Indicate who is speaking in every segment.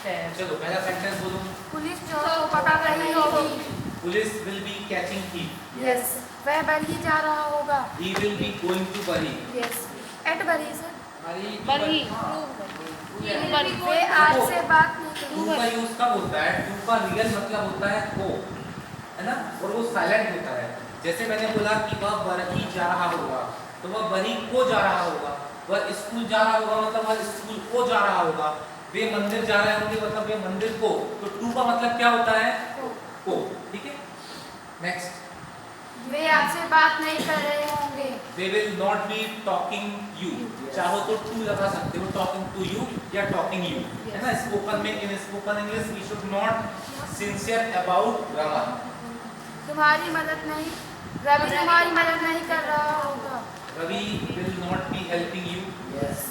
Speaker 1: है।
Speaker 2: चलो पहला सेंटेंस बोलो।
Speaker 3: पुलिस चोर को पकड़ रही होगी।
Speaker 2: Police will be catching thief।
Speaker 3: Yes. वह बरी जा रहा होगा।
Speaker 2: He will be going to Bari।
Speaker 3: Yes. At Bari sir.
Speaker 1: Bari
Speaker 3: वे आज से बात नहीं
Speaker 2: टू
Speaker 3: करेंगे।
Speaker 2: का यूज कब होता है? टू का रियल मतलब होता है को, है ना, और वो साइलेंट होता है। जैसे मैंने बोला कि वह बरी जा रहा होगा, तो वह बरी को जा रहा होगा। वह स्कूल जा रहा होगा मतलब वह स्कूल को जा रहा होगा। वे मंदिर जा रहे होंगे मतलब वे मंदिर को। तो टू का मतलब क्या होता है? को। ठीक है, नेक्स्ट।
Speaker 3: वे आपसे बात नहीं कर रहे होंगे।
Speaker 2: They will not be talking you। चाहो तो टू लगा सकते हो, talking to you या talking you, है ना। स्पोकन में, इन spoken English we should not sincere about grammar।
Speaker 3: तुम्हारी मदद नहीं, रवि तुम्हारी मदद नहीं कर रहा होगा।
Speaker 2: Ravi will not be helping you।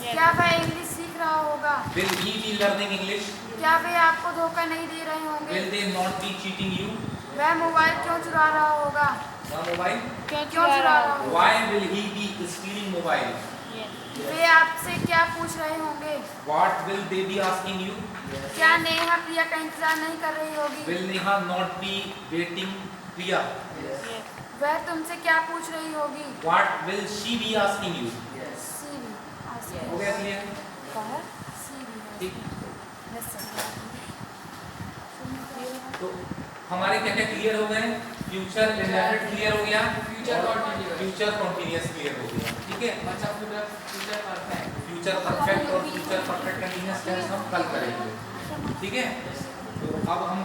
Speaker 3: क्या वह इंग्लिश सीख रहा होगा?
Speaker 2: Will he be learning English?
Speaker 3: क्या वे आपको धोखा नहीं दे रहे होंगे?
Speaker 2: Will they not be cheating you?
Speaker 3: वह मोबाइल क्यों चुरा रहा होगा?
Speaker 2: The mobile?
Speaker 3: क्यों चुरा रहा होगा?
Speaker 2: Why will he be stealing mobile?
Speaker 3: वे आपसे क्या पूछ रहे होंगे?
Speaker 2: What will they be asking you?
Speaker 3: क्या नेहा प्रिया का इंतजार नहीं कर रही होगी?
Speaker 2: Will Neha not be waiting Priya?
Speaker 3: वह तुमसे क्या पूछ रही होगी?
Speaker 2: What will she be asking you?
Speaker 3: CV.
Speaker 2: हो गया क्लियर?
Speaker 3: सीवी।
Speaker 2: ठीक।
Speaker 3: Yes sir.
Speaker 2: तो हमारे क्या क्या क्लियर हो गए? फ्यूचर इंडेफिनिट क्लियर हो गया, फ्यूचर कॉन्टिन्यूअस क्लियर हो गया। ठीक है, फ्यूचर परफेक्ट और फ्यूचर परफेक्ट कंटीन्यूअस टेंस हम कल करेंगे। ठीक है, तो अब हम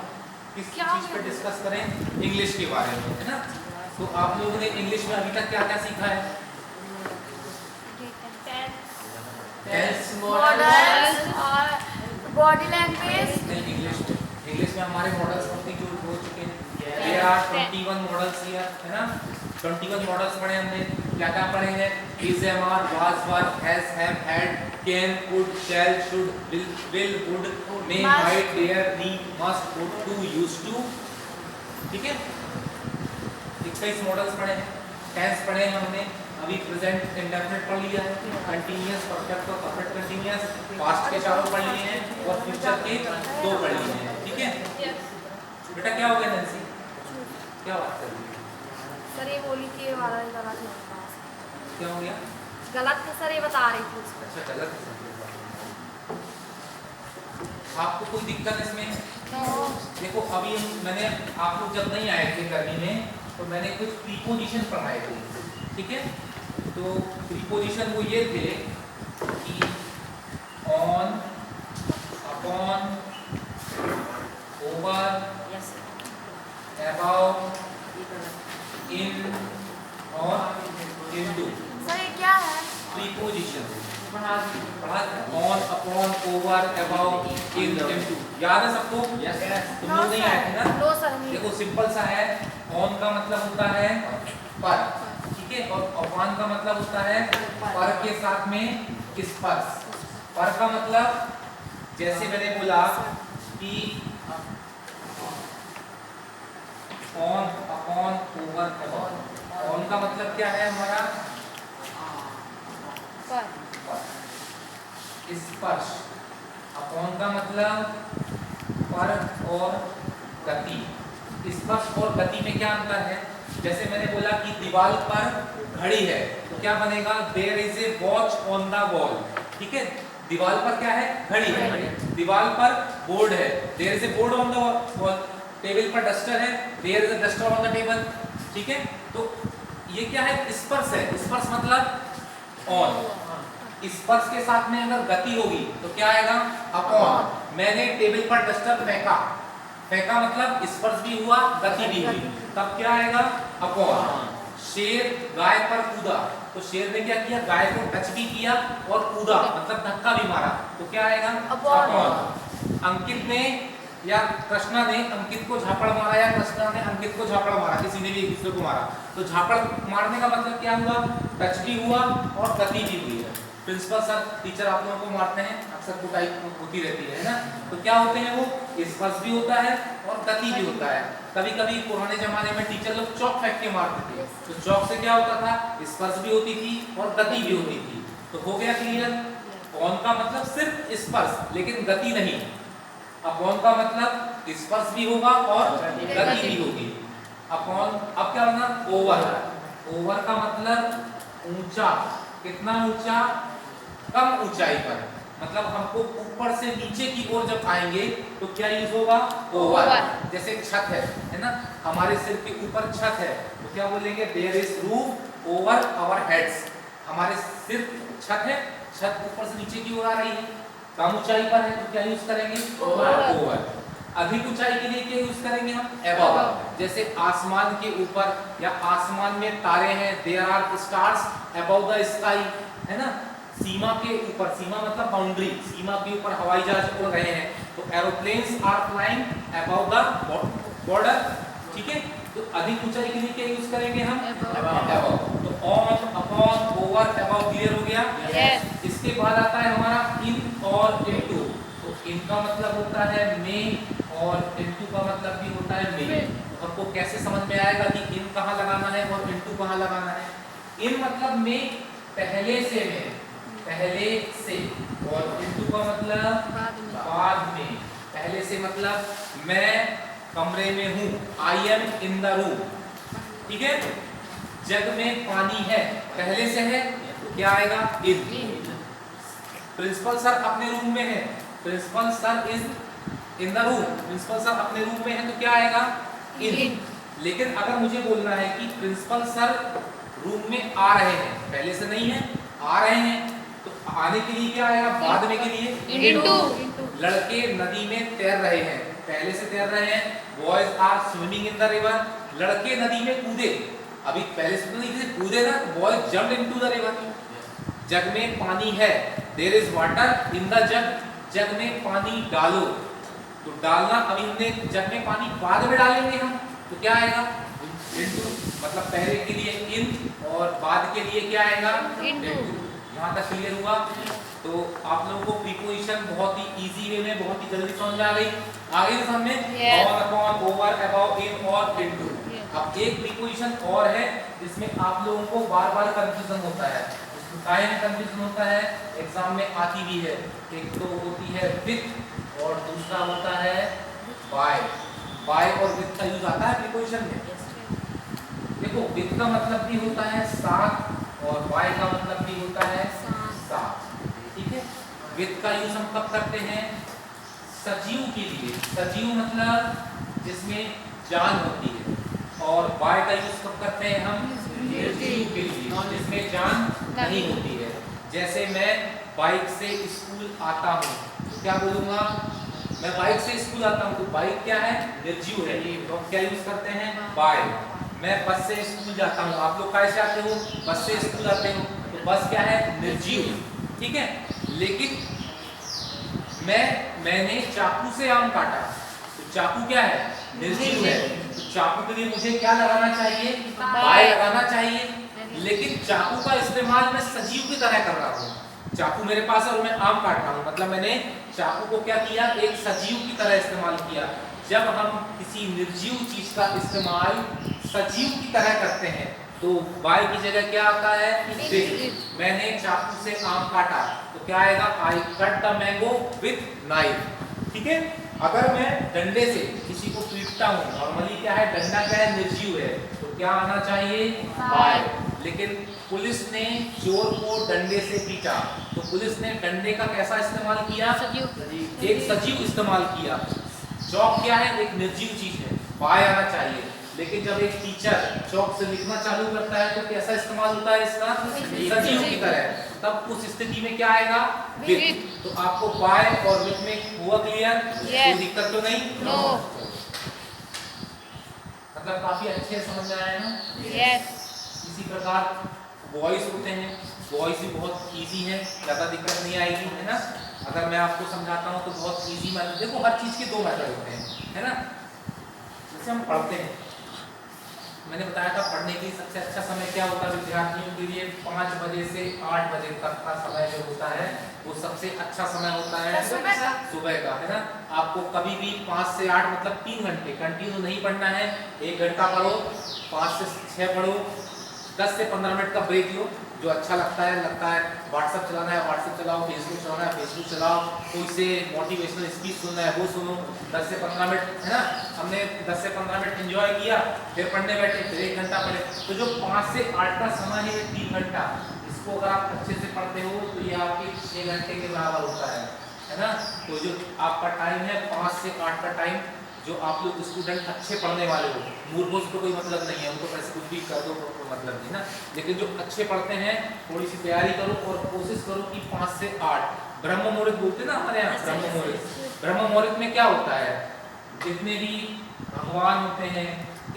Speaker 2: किस चीज पे डिस्कस करें? इंग्लिश के बारे में, है ना। तो आप लोगों ने इंग्लिश में अभी तक क्या क्या सीखा है? टेंस,
Speaker 3: मॉडल्स और बॉडी लैंग्वेज।
Speaker 2: इंग्लिश में हमारे मॉडल्स कंप्लीट हो चुके हैं। There are 21 मॉडल्स here, है ना। 21 मॉडल्स पढ़े हमने। क्या क्या पढ़े हैं? is, am, are, was, were, has, have, had, can, could, shall, should, will, would, may, might, dare, need, must, would, to, used to। ठीक है, 21 मॉडल्स पढ़े हैं। टेंस पढ़े हैं हमने। अभी प्रेजेंट इंडेफिनिट पढ़ लिया है, कंटीन्यूअस, परफेक्ट और परफेक्ट कंटीन्यूअस, पास्ट के चारों पढ़ लिए हैं और फ्यूचर के 2 पढ़ लिए हैं। ठीक है बेटा, क्या हो गया नैन्सी? क्या बात कर रही है?
Speaker 3: सर ये बोली कि ये वाला गलत है।
Speaker 2: क्या हो गया?
Speaker 3: गलत है सर, ये बता रही थी।
Speaker 2: अच्छा, गलत है। आपको कोई दिक्कत इसमें? देखो अभी मैंने आप लोग जब नहीं आए थे गर्मी में, तो मैंने कुछ प्रीपोजिशन पढ़ाए थे। ठीक है, तो प्रीपोजिशन वो ये थे कि ऑन, अपॉन, ओवर, अबाउट, इन और इनटू।
Speaker 3: सर ये क्या है?
Speaker 2: प्रीपोजिशन पढ़ा on, upon, over, about, in, into. याद है सबको? तुम लोग नहीं आए थे ना?
Speaker 3: No sir.
Speaker 2: देखो सिंपल सा है। ऑन का मतलब होता है पर, ठीक है, और अपॉन का मतलब होता है पर के साथ में स्पर्श। पर का मतलब जैसे मैंने बोला कि on, upon, over, about. On का मतलब क्या है हमारा? स्पर्श। अपॉन का मतलब पर और गति। स्पर्श और गति में क्या अंतर है? जैसे मैंने बोला कि दीवार पर घड़ी है, तो क्या बनेगा? There is a watch on the wall. ठीक है, दीवार पर क्या है? घड़ी है। दीवार पर बोर्ड है, there is a board on the wall. Table पर डस्टर है, there is a duster on the table. ठीक है, तो ये क्या है? स्पर्श है। स्पर्श मतलब ऑन। स्पर्श के साथ में अगर गति होगी तो क्या आएगा? अपॉन। मैंने टेबल पर डस्टर फेंका, फेंका मतलब स्पर्श भी हुआ, गति भी हुई, तब क्या आएगा? अपॉन। शेर गाय पर कूदा, तो शेर ने क्या किया? गाय को टच भी किया और कूदा मतलब धक्का भी मारा, तो क्या आएगा? अपॉन। अंकित ने या कृष्णा ने अंकित को झापड़ मारा या कृष्णा ने अंकित को झापड़ मारा, किसी ने भी एक दूसरे को मारा, तो झापड़ मारने का मतलब क्या हुआ? टच भी हुआ और गति भी हुई है। प्रिंसिपल सर, टीचर आप लोगों को मारते हैं, अक्सर कुटाई होती रहती है ना, तो क्या होते हैं वो? स्पर्श भी होता है और गति भी होता है। कभी कभी पुराने जमाने में टीचर लोग चौक फेंक के मारते थे, तो चौक से क्या होता था? स्पर्श भी होती थी और गति भी होती थी। तो हो गया क्लियर? ऑन का मतलब सिर्फ स्पर्श लेकिन गति नहीं। अपॉन का मतलब स्पर्श भी होगा और गति भी होगी। अपॉन अब क्या होगा ओवर। ओवर का मतलब ऊंचा, कितना ऊंचा, कम ऊंचाई पर, मतलब हमको ऊपर से नीचे की ओर जब आएंगे तो क्या यूज होगा ओवर। जैसे छत है ना, हमारे सिर के ऊपर छत है तो क्या बोलेंगे there is roof over our heads. हमारे सिर छत है, छत ऊपर से नीचे की ओर आ रही है, कम ऊंचाई पर है तो क्या यूज करेंगे ओवर। अधिक ऊंचाई के लिए क्या यूज करेंगे हम अबव। जैसे आसमान के ऊपर या आसमान में तारे हैं, there are stars above the sky, है ना, सीमा के ऊपर, सीमा मतलब बाउंड्री, सीमा के ऊपर हवाई जहाज उड़ रहे हैं तो aeroplanes are flying above the border. ठीक है, तो अधिक ऊंचाई के लिए क्या यूज करेंगे हम अबव। तो on, upon, over, above clear हो गया। इसके बाद आता है हमारा इन और इनटू। तो इन का मतलब होता है में और इनटू का मतलब भी होता है में। तो हमको कैसे समझ में आएगा कि इन कहाँ लगाना है और इनटू कहाँ लगाना है। इन मतलब में पहले से में, पहले से, और इनटू का मतलब बाद में। पहले से मतलब मैं कमरे में हूँ, I am in the room. ठीक है, जग में पानी है, पहले से है तो क्या आएगा इन। प्रिंसिपल सर अपने रूम में है, principal sir is in the room, principal sir अपने रूम में है तो क्या आएगा इन। लेकिन अगर मुझे बोलना है कि प्रिंसिपल सर रूम में आ रहे हैं, पहले से नहीं है, आ रहे हैं, तो आने के लिए क्या आएगा बाद में के लिए इनटू। लड़के नदी में तैर रहे हैं, पहले से तैर रहे हैं, boys are swimming in the river. लड़के नदी में कूदे, अभी पहले से तो नहीं कूदे ना, boys jumped into the river. Jug में पानी है, there is water in the jug, jug में पानी डालो। तो डालना, अभी हमने जग में पानी बाद में डालेंगे हम तो क्या आएगा इनटू, मतलब पहले के लिए इन और बाद के लिए क्या आएगा इनटू। यहाँ तक क्लियर हुआ। तो आप लोगों को प्रीपोजिशन बहुत ही इजी वे में बहुत ही जल्दी समझ में आ गई। आगे समझ में ऑन, अपॉन, ओवर, अबव, इन और इनटू। अब एक प्रीपोजिशन और है जिसमें आप लोगों को बार-बार कंफ्यूजन होता है। काहे में कंफ्यूजन होता है, एग्जाम में आती भी है। एक तो होती है विथ और दूसरा होता है बाय। बाय और विथ का यूज आता है प्रीपोजिशन में। देखो विथ का मतलब भी होता है साथ और बाय का मतलब भी होता है साथ। ठीक है, विथ का यूज हम कब करते हैं सजीव के लिए, सजीव मतलब जिसमें जान होती है, और बाय का यूज कब करते हैं हम निर्जीव के लिए जिसमें जान नहीं होती है। जैसे मैं बाइक से स्कूल आता हूँ तो क्या बोलूँगा, मैं बाइक से स्कूल आता हूँ तो बाइक क्या है निर्जीव है, तो क्या यूज करते हैं बाय। मैं बस से स्कूल जाता हूँ, आप लोग कैसे आते हो बस से स्कूल आते हो तो बस क्या है निर्जीव। ठीक है, लेकिन मैंने चाकू से आम काटा तो चाकू क्या है निर्जीव है, तो चाकू के लिए मुझे क्या लगाना चाहिए बाय लगाना चाहिए। लेकिन चाकू का इस्तेमाल मैं सजीव की तरह कर रहा हूँ। चाकू मेरे पास है और मैं आम काट रहा हूँ, मतलब मैंने चाकू को क्या किया एक सजीव की तरह इस्तेमाल किया। जब हम किसी निर्जीव चीज का इस्तेमाल सजीव की तरह करते हैं तो बाय की जगह क्या आता है विथ। मैंने चाकू से आम काटा तो क्या आएगा I cut the mango with knife. ठीक है, अगर मैं डंडे से किसी को पीटता हूँ, नॉर्मली क्या है डंडा क्या है निर्जीव है, तो क्या आना चाहिए बाय। लेकिन पुलिस ने चोर को डंडे से पीटा तो पुलिस ने डंडे का कैसा इस्तेमाल किया एक सजीव इस्तेमाल किया। चौक क्या है एक निर्जीव चीज है, बाय आना चाहिए। लेकिन जब एक टीचर चौक से लिखना चालू करता है तो कैसा इस्तेमाल होता है इसका सजीव की तरह, तब उस स्थिति में क्या आएगा विथ। तो आपको बाय और विथ में हुआ क्लियर, कोई दिक्कत तो नहीं नो। मतलब काफी अच्छे समझ में आया ना। इसी प्रकार वॉइस होते हैं, वॉइस भी बहुत इजी है, ज़्यादा दिक्कत नहीं आएगी, है ना। अगर मैं आपको समझाता हूँ तो बहुत इजी मेथड, देखो हर चीज़ के दो मेथड होते हैं, है ना। जैसे हम पढ़ते हैं, मैंने बताया था पढ़ने के लिए सबसे अच्छा समय क्या होता है विद्यार्थियों के लिए 5 बजे से 8 बजे तक का समय जो होता है वो सबसे अच्छा समय होता है सुबह का, है ना। आपको कभी भी 5 से 8 मतलब 3 घंटे कंटिन्यू नहीं पढ़ना है, 1 घंटा पढ़ो, 5 से 6 पढ़ो, 10 से 15 मिनट का ब्रेक लो, जो अच्छा लगता है व्हाट्सएप चलाना है व्हाट्सएप चलाओ, फेसबुक चलाना है फेसबुक चलाओ, कोई से मोटिवेशनल स्पीच सुनना है वो सुनो। 10 से 15 मिनट है ना, हमने 10 से 15 मिनट एंजॉय किया, फिर पढ़ने बैठे, फिर 1 घंटा पढ़े। तो जो 5 से 8 का समय है 3 घंटा, इसको अगर आप अच्छे से पढ़ते हो तो ये आपके 6 घंटे के बराबर होता है ना। तो जो आपका टाइम है 5 से 8 का टाइम, जो आप लोग स्टूडेंट अच्छे पढ़ने वाले हो, मूर्खों से तो कोई मतलब नहीं है, उनको पैसे कुछ भी कर दो तो कोई मतलब नहीं ना, लेकिन जो अच्छे पढ़ते हैं थोड़ी सी तैयारी करो और कोशिश करो कि 5 से 8 ब्रह्म मुहूर्त बोलते हैं ना हमारे यहाँ, ब्रह्म मुहूर्त। ब्रह्म मुहूर्त में क्या होता है, जितने भी भगवान होते हैं,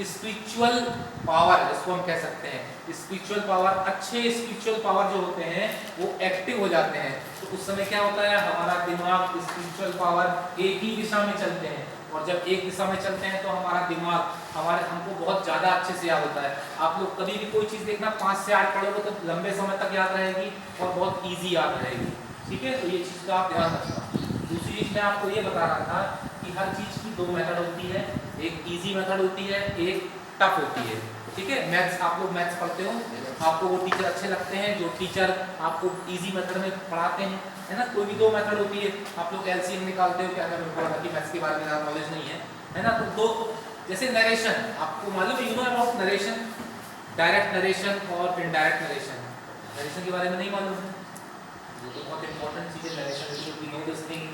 Speaker 2: स्पिरिचुअल पावर जिसको हम कह सकते हैं, स्पिरिचुअल पावर, अच्छे स्पिरिचुअल पावर जो होते हैं वो एक्टिव हो जाते हैं। तो उस समय क्या होता है, हमारा दिमाग, स्पिरिचुअल पावर एक ही दिशा में चलते हैं, और जब एक दिशा में चलते हैं तो हमारा दिमाग हमको बहुत ज़्यादा अच्छे से याद होता है। आप लोग कभी भी कोई चीज़ देखना 5 से 8 पढ़ोगे तो लंबे समय तक याद रहेगी और बहुत ईजी याद रहेगी, ठीक है। तो ये चीज़ का आप ध्यान रखना। दूसरी चीज़ मैं आपको ये बता रहा था कि हर चीज़ की 2 मेथड होती है, एक ईजी मेथड होती है, एक टफ होती है, ठीक है। मैथ्स, आप लोग मैथ्स पढ़ते हो, आपको वो टीचर अच्छे लगते हैं जो टीचर आपको इजी मेथड में पढ़ाते हैं, है ना। कोई भी 2 मेथड होती है, आप लोग एलसीएम निकालते हो, क्या कि मैथ्स के बारे में ज़्यादा नॉलेज नहीं है ना। तो 2, जैसे नरेशन, आपको मालूम है, you know about narration, direct narration और इनडायरेक्ट नरेशन। नरेशन के बारे में नहीं मालूम है, ये तो बहुत इंपॉर्टेंट चीज़ है narration, you should know this thing.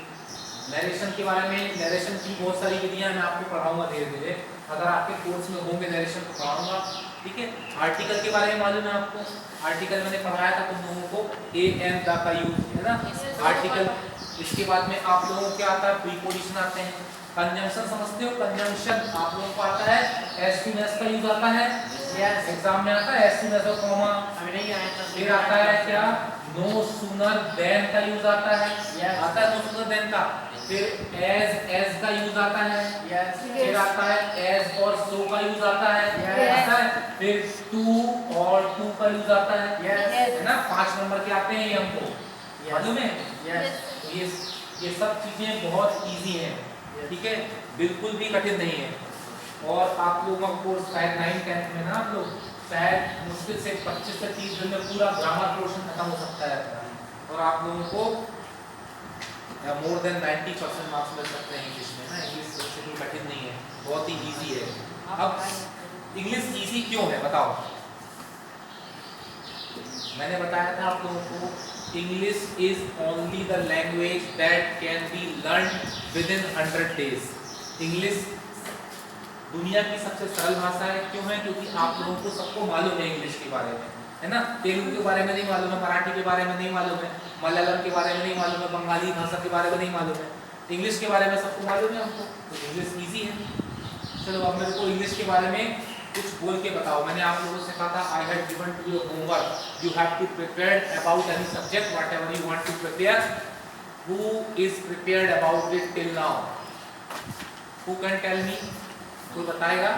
Speaker 2: Narration के बारे में, नरेशन की बहुत सारी विधियां मैं आपको पढ़ाऊंगा धीरे धीरे, अगर आपके कोर्स में होंगे नरेशन को पढ़ाऊंगा, ठीक है। आर्टिकल के बारे में मालूम है आपको, आर्टिकल मैंने पढ़ाया था तुम लोगों को, ए एन द का यूज, है ना, आर्टिकल। इसके बाद में आप लोगों को क्या आता है, प्रीपोजिशन आते हैं, कंजंक्शन समझते हो, कंजंक्शन आप लोगों को आता है, एस टू एस का यूज आता है, यस एग्जाम में आता है, एस टू एस और कॉमा, अभी नहीं आया था। फिर आता है क्या, नो सूनर देन का यूज आता है, आता है नो सूनर देन का। फिर एज का यूज आता है, फिर आता है एज और सो का यूज आता है, आता है। फिर टू और टू का यूज आता है, है ना। 5 नंबर के आते हैं ये हमको मालूम है। तो ये सब चीजें बहुत इजी हैं, ठीक है, बिल्कुल भी कठिन नहीं है। और आप लोगों का कोर्स शायद 9th 10th में ना, आप लोग शायद मुश्किल से 25 से 30 दिन में पूरा ग्रामर पोर्शन खत्म हो सकता है, और आप लोगों को मोर देन 90% मार्क्स मिल सकते हैं इंग्लिश में ना। इंग्लिश सबसे कोई कठिन नहीं है, बहुत ही इजी है। अब इंग्लिश इजी क्यों है बताओ, मैंने बताया था आप लोगों को, English is only the language that can be learn with in 100 days। English दुनिया की सबसे सरल भाषा है, क्यों है, क्योंकि आप लोगों को सबको मालूम है इंग्लिश के बारे में, है ना। तेलुगु के बारे में नहीं मालूम है, मराठी के बारे में नहीं मालूम है, मलयालम के बारे में नहीं मालूम है, बंगाली भाषा के बारे में नहीं मालूम है, इंग्लिश के बारे में सबको मालूम है हमको, तो इंग्लिश ईजी है। चलो अब मेरे को इंग्लिश के बारे में कुछ बोल के बताओ। मैंने आप लोगों से कहा था I have given to your homework, you have to prepare about any subject whatever you want to prepare. Who is prepared about it till now, who can tell me, कोई बताएगा?